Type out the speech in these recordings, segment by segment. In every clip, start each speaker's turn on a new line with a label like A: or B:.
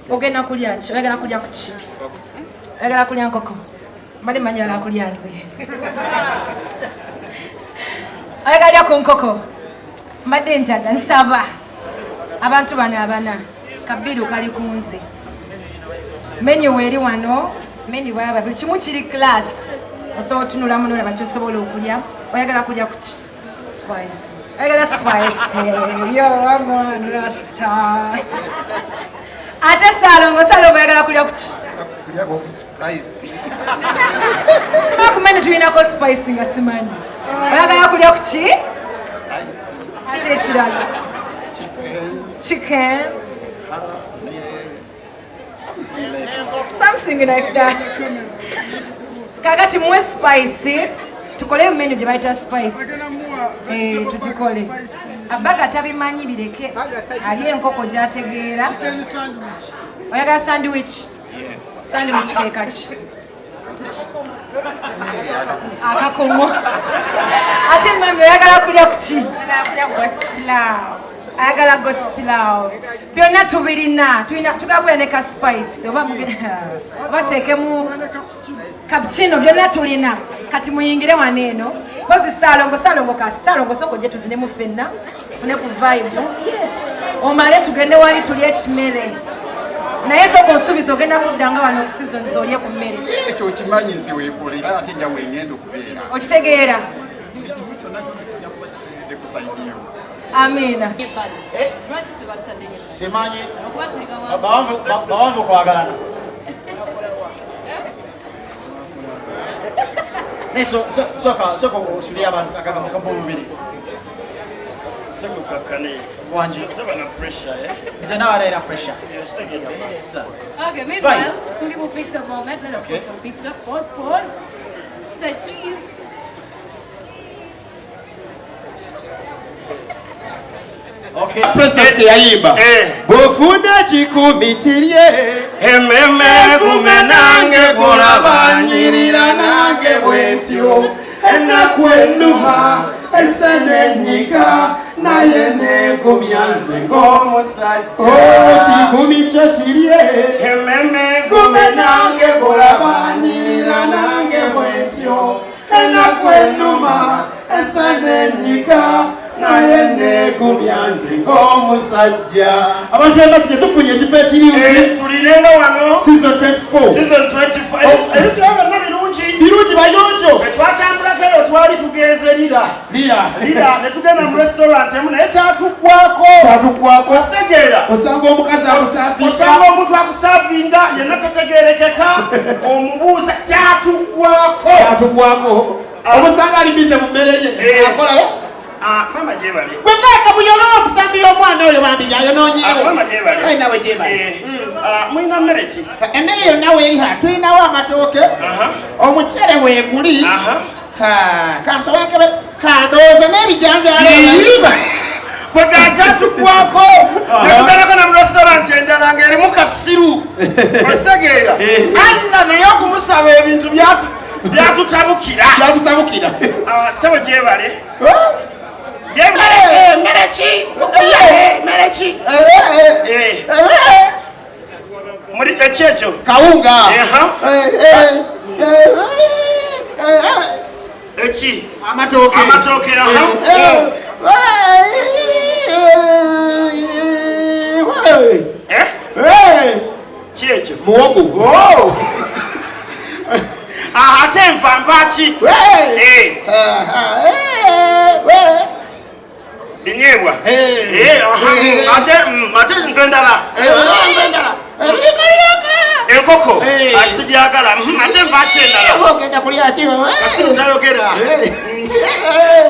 A: Ogenda kulya ki? Oyagala kulya kuki? Oyagala kulya nkoko? Mbadde mmanyi oyagala kulya nze. Oyagala ku nkoko? Mbadde njaga nsaba abantu bano abana kabiru kali ku nze. Menu weeri wano, menu baba buli kimu kiri class. Osobola otunulamu n'olaba ky'osobola okulya. Oyagala kulya kuki?
B: Spicy.
A: Oyagala spicy. Yo wagwan rasta. Ate Ssalongo oyagala kulya kuki?
B: Kulya kwa spicy.
A: Sima kumene tulinako spicy nga simanyi. Oyagala kulya kuki?
B: Spicy.
A: Ate ekirala? Chicken. Something like that. Kakati muwe spicy. Tukole menu gye bayita spicy. Tutikole. Abaga tabimanyi bireke. Ali enkoko gy'ategeera. Oyagala sandwich?
B: Yes.
A: Sandwich ke kaki? Akakomo. Ate mmemme oyagala kulya kuki? Ayagala goat pilau. Byonna tubirina. Tugabula ne ka spice. Oba teekemu cappuccino byonna tulina. Kati muyingire wano eno. Pozi Ssalongo soko gye tuzinemu ffenna. Tufune ku vibe. Yes. Omale tugende wali tulye ekimere. Naye soko nsuubiza ogenda kuddanga wano seasons olye ku mmere.
B: Ekyo okimanyizi weekolera ate nja weengenda okubeera.
A: Okitegeera? Amina.
B: Simanyi bawanvu kwagalana. Soka osulie abantu akakamukamu bubiri.
C: Sego kakane.
B: Wanji.
C: Taba na pressure, eh?
B: Is now under pressure.
D: Okay, meanwhile, some people picture moment. Let us pause for picture. Pause. Say cheese.
B: Okay.
C: President yayimba. Bofuna chikumi chirye. Ememe kumenange kulabanyirira nange bwentyo. Enakwenuma esenenyika naye negumyanze ng'omusajja. Chikumi kyo kirye. Ememe kumenange kulabanyirira nange bwentyo. Enakwenuma esenenyika naye negumyanze ng'omusajja. Abantu bemba kye tufunye ekifo ekiriwo. Tulireno wano. Season 24. Season 25. Ebitwaba na birungi bayonjo. Twatambulako eyo twali tugenze lira. Ne tugenda mu restaurant emu naye kyatuggwako. Osegeera. Osanga omukazi akusavinga. Osanga omuntu akusavinga yenna tategeerekeka. Omubuuza kyatuggwako. Omusanga ali bize mu mmere ye. Akolayo. Mama jebali. Gwendaka buyolo putambi omwana oyo bambi yayonoonyeewo. Mama jebali. Kale nawe jebali. Mulina mmere ki? Emmere yonna weeriha tulinawo amatooke. Omuceere weeguli. Kansobake kandooza n'ebijanjaalo. Kwegaakyatuggwako. Netugalako na mu restaurant endala ng'erimu kasiru. Osegeera. Anna naye okumusaba ebintu byatutabukira. Sebo jebale. Merechi. Muri ekyecho kawunga. Echi amatoke Checho muwogo. Ate nvanvaki. Inyebwa. Ate nvendala. Enkoko. Asijagala. Ate nvaki endala.
B: Ogenda kulya ki mama?
C: Kasiru tayogera.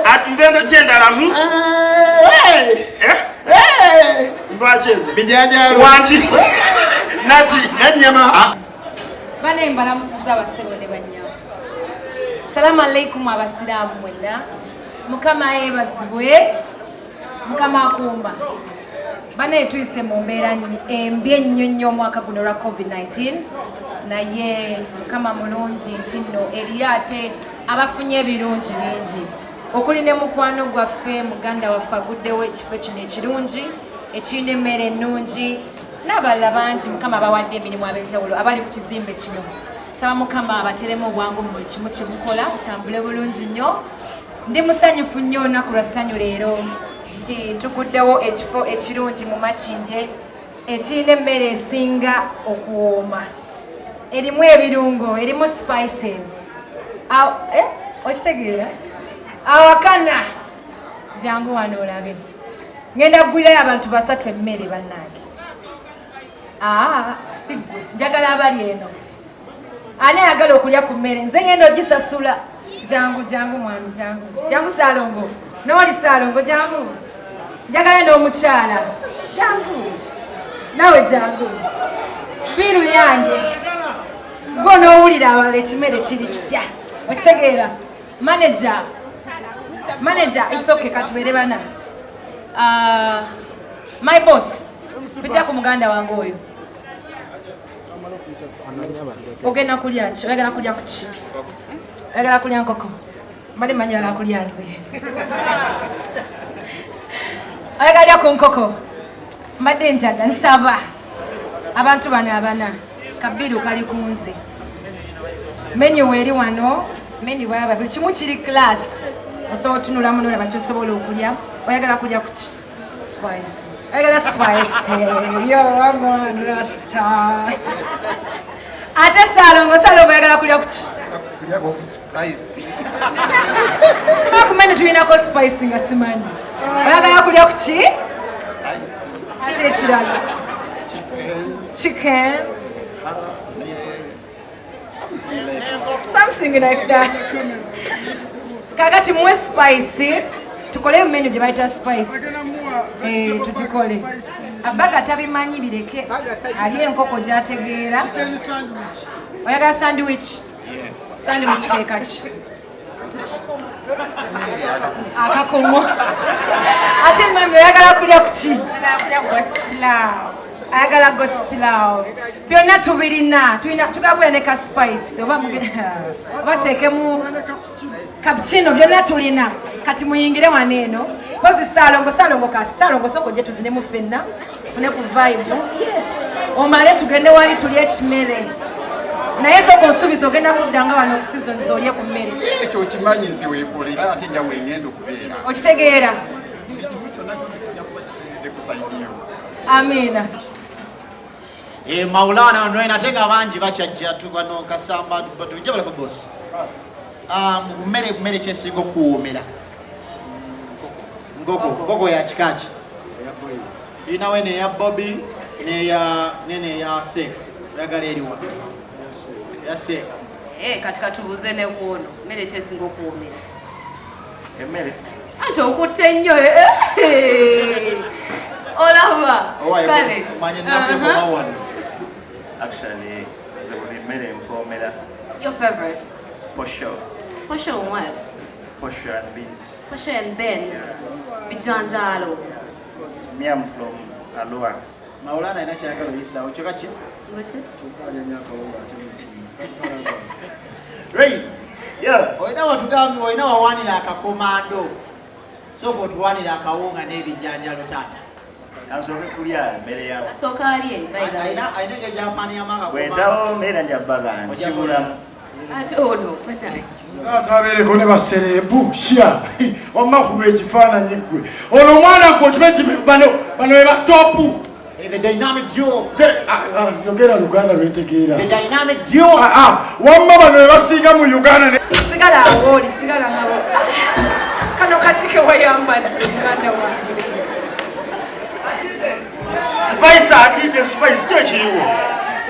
C: Ati nvendo kyendala. Nvaki ezo. Bijanjaalo. Wanji. Nanyama.
A: Bane mbalamusiza abasebo ne bannyamu. Salamu alaikum abasiraamu mwenna. Mukama yeebazibwe. Mukama akumba. Bane tuyise mu mbeera embi ennyo nnyo omwaka guno olwa COVID-19. Naye Mukama mulungi nti nno eri ate abafunye ebirungi bingi. Okuli ne mukwano gwaffe muganda waffe aguddewo ekifo kino ekirungi ekirina emmere ennungi n'abalala bangi Mukama bawadde emirimu ab'enjawulo abali ku kizimbe kino. Saba Mukama abateremu obwangu mu buli kimu kye mukola mutambule bulungi nnyo. Ndi musanyufu nnyo olunaku lwa ssanyu leero nti tuguddewo ekifo ekirungi mu Makindye ekirina emmere esinga okuwooma. Erimu ebirungo, erimu spices. Okitegeera? Awakana jangu wano olabe. Ngenda kugulirayo abantu 3 emmere bannange. Sigwe njagala abali eno. Ani ayagala okulya ku mmere nze ngenda ogisasula. Jangu mwami jangu Ssalongo. N'oli Ssalongo jangu. Njagala n'omukyala. Jangu. Nawe jangu. Biru yange. Gwo n'owulira abalala ekimere kiri kitya. Okitegeera? Manager, it's okay, katubeere bana. My boss, pitya ku muganda wange oyo. Ogenda kulya ki? Oyagala kulya ku ki? Oyagala kulya nkoko? Mbadde mmanyi oyagala kulya nze. Oyagala ku nkoko? Mbadde njaga nsaba. Abantu bano abana. Kabiru kali ku nze. Menu eri wano. Menu baba buli kimu kiri class. Osobola otunula muno olaba ky'osobola okulya. Oyagala kulya ku ki? Spice. Oyagala spice. Yo wagwan rasta. Ate Ssalongo oyagala kulya ku ki?
B: Kulya ku spice.
A: Simanyi ku menu tulinako spice nga simanyi. Oyagala kulya ku ki?
B: Spice.
A: Ate ekirala? Chicken. Something like that. Kakati muwe spice. Tukole menu gye bayita spice. Tutikole. Abaga tabimanyi bireke. Ali enkoko gy'ategeera. Oyagala sandwich?
B: Yes.
A: Sandwich ke kaki? Akakomo. Ate mmemme oyagala kulya ku ki? Ayagala got pilau. Byonna tubirina. Tugabula ne ka spice. Oba teekemu cappuccino byonna tulina. Kati muyingire wano eno. Pozi Ssalongo soko gye tuzinemu ffenna. Tufune ku vibe. Yes. Omale tugende wali tulye ekimere. Naye soko nsuubiza ogenda kuddanga wano season z'olye ku mmere.
B: Ekyo okimanyi nsi weekolera ate nja weengenda okubeera.
A: Okitegeera?
B: Kyonna kijja kuba kitudde ku sayidi yo.
A: Amina.
C: Maulana ndio inatenga banji bachajja tubano kasamba tujja bala boss. Mmere kyesinga okuwoomera. Ngoko ya kikaaki. Tulina we ne ya Bobby ne ya nene ya Sek. Oyagala eriwa. Ya Sek.
D: Kati katubuuze ne kuono. Mmere kyesinga okuwoomera.
C: Emmere.
D: Ate okutte nnyo. Olaba. Kale.
C: Manye nakuko bawano.
E: Actually, the mmere mpomera.
D: Your favorite?
E: Posho.
D: Posho and what?
E: Posho and beans.
D: Posho and beans. Bijanjalo.
E: Me, I'm from Alua.
C: Maulana ina kyagala oyisa okyoka ki? Ray.
E: Yeah.
C: Oyina watugambi oyina wawanira akakomando. Soko tuwanira akawunga n'ebijanjalo taata.
E: Asooke kulya mmere yawo.
D: Asooka alye bayira.
C: Ayina Japan yamanga komando.
E: Bwetawo mbeera nja baga nkibulamu.
D: Ate ono batayi.
F: Taata abeereko ne baserebu shia. Wamma kuba ekifaananyi ggwe. Ono omwana nk'okimanyi bano be batopu.
C: The dynamic duo.
F: Yogera Luganda lwetegeera.
C: The dynamic duo.
F: Wamma bano be basinga mu Uganda.
A: Sigala awo, sigala ngawo. Kano katike wayambala Uganda wange.
C: Spice ati spice kyo kiriwo.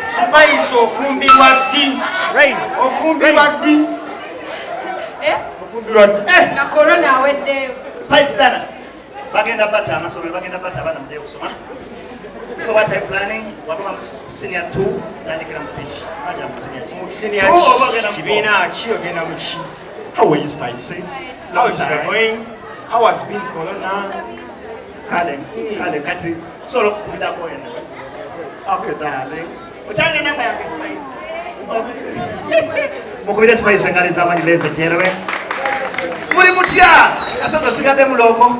C: Spice ofumbirwa ddi.
E: Rain.
C: Ofumbirwa ddi. Ofumbirwa ddi.
A: Na corona awedde.
E: Spice dana. Bagenda bata amasomero bagenda bata abana mudde kusoma. So what I'm planning, we're going to senior 2, then you can pitch. I'm senior 2. How are you, Spicy?
F: How is it going? How has been Corona?
E: Kale, kati. Solo kubida koyena. Okay, darling. Uchane namba yake Spice. Mukubida Spice ngali zamani leze jerewe. Muri mutya. Kasano sigade muloko.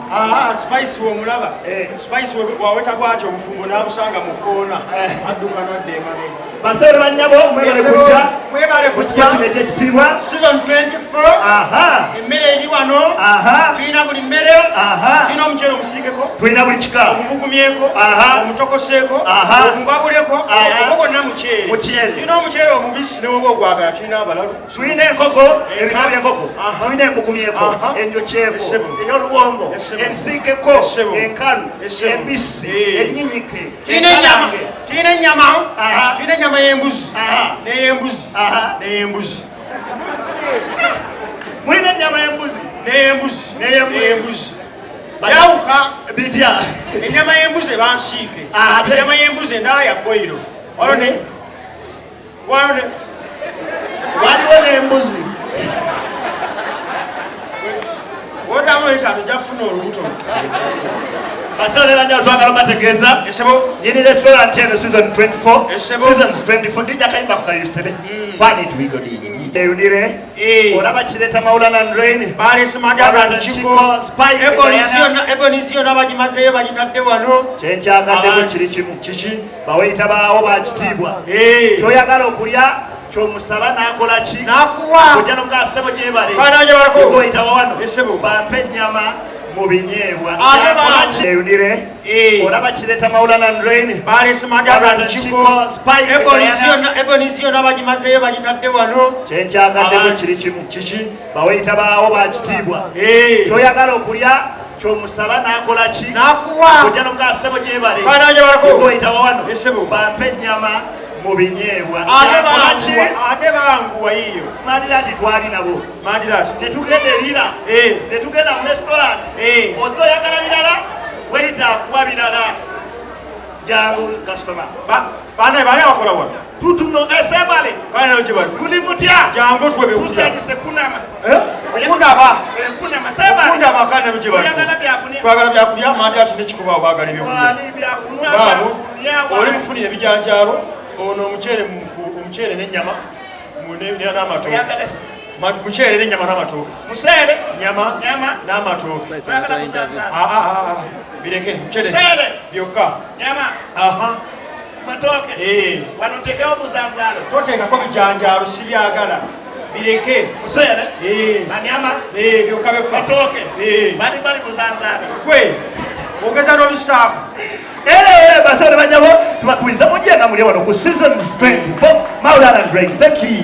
F: Spice wo mulaba. Spice wo bwaweta bwatyo obufumbo n'abusanga mu kkoona. Adduka n'adda emabega.
E: Basore banyabo
F: mwebale kujja
E: kimete ekitiibwa
F: season 24. Emmere eri wano. Tulina buli mmere. Tulina omuceere omusiigeko.
E: Tulina buli kika.
F: Omubugumyeko. Omutokoseeko. Omubabuleko. Ogwo gwonna muceere. Tulina omuceere omubisi ne woba ogwagala tulina abalalu.
E: Tulina enkoko, ebika by'enkoko. Tulina embugumyeko, enjokyeko, ey'oluwombo, ensiikeko, enkalu, embisi, ennyinnyike.
F: Tulina ennyama. Tulina ennyama. Tulina ennyama y'embuzi. N'ey'embuzi. N'ey'embuzi.
E: Mulina ennyama y'embuzi.
F: N'ey'embuzi. Yawuka
E: bitya.
F: Ennyama y'embuzi eba nsiike. Ennyama y'embuzi endala ya boyiro.
E: Waliwo n'embuzi.
F: Wotamu etaano jafuna olubuto.
E: Basore banyabo twagala bategeeza. Nyini restaurant eno season 24. Seasons 24. Ndijja kayimba ku kalistede. Pani tubigodi. Eyunire. Olaba kireta Maula and Rain.
F: Balesi Madaga Chico. Ebonizio n'abagimazeyo bagitadde wano.
E: Kyekyagaddeko kiri kimu.
F: Kiki.
E: Baweyita baawo bakitiibwa. Kyoyagala okulya kyomusaba n'akola ki?
F: N'akuwa.
E: Ojja n'omugaa ssebo gyebale. Baweyita wano. Bampe ennyama mu binyeebwa. Eyunire. Olaba kireta Maula and Rain.
F: Balesi Madaga Chico. Ebonizio n'abagimazeyo bagitadde wano.
E: Kyekyagaddeko kiri kimu.
F: Kiki.
E: Baweyita baawo bakitiibwa. Kyoyagala okulya kyomusaba n'akola ki?
F: N'akuwa.
E: Ojja n'omugaa ssebo gyebale. Baweyita wano. Bampe ennyama mu binyeebwa.
F: Ate banguwa yiyo.
E: Mandirati twali nabo. Ne tugenda erira. Ne tugenda mu restaurant. Ozo oyagala birala, weyita akuwa birala. Jangu customer.
F: Bana bali akola wa.
E: Tutuno esebale.
F: Kana no kibali.
E: Kuli mutya.
F: Jangu tuwe bekuja.
E: Tusengise kunama.
F: Kundaba.
E: Kunama sebale.
F: Kundaba kana no kibali.
E: Oyagala byakunya.
F: Twagala byakulya Mandati ne kikuba obagala byokulya.
E: Wali byakunywa.
F: Oli mufunire ebijanjalo. Ono omuceere n'ennyama n'amatooke. Muceere n'ennyama n'amatooke.
E: Muceere.
F: Nyama n'amatooke. Bireke muceere.
E: Muceere.
F: Byokka.
E: Nyama. Matooke. Wano nteekawo busanzaalo.
F: Toteekako bijanjaalo si byagala. Bireke.
E: Muceere. Nyama.
F: Byokka byokka.
E: Matooke. Bali busanzaalo.
F: Gwe ogeza n'obisaamu.
E: Basore banyabo tubakubiriza mujje nga muli wano ku season 24 Maula and Rain. Thank you.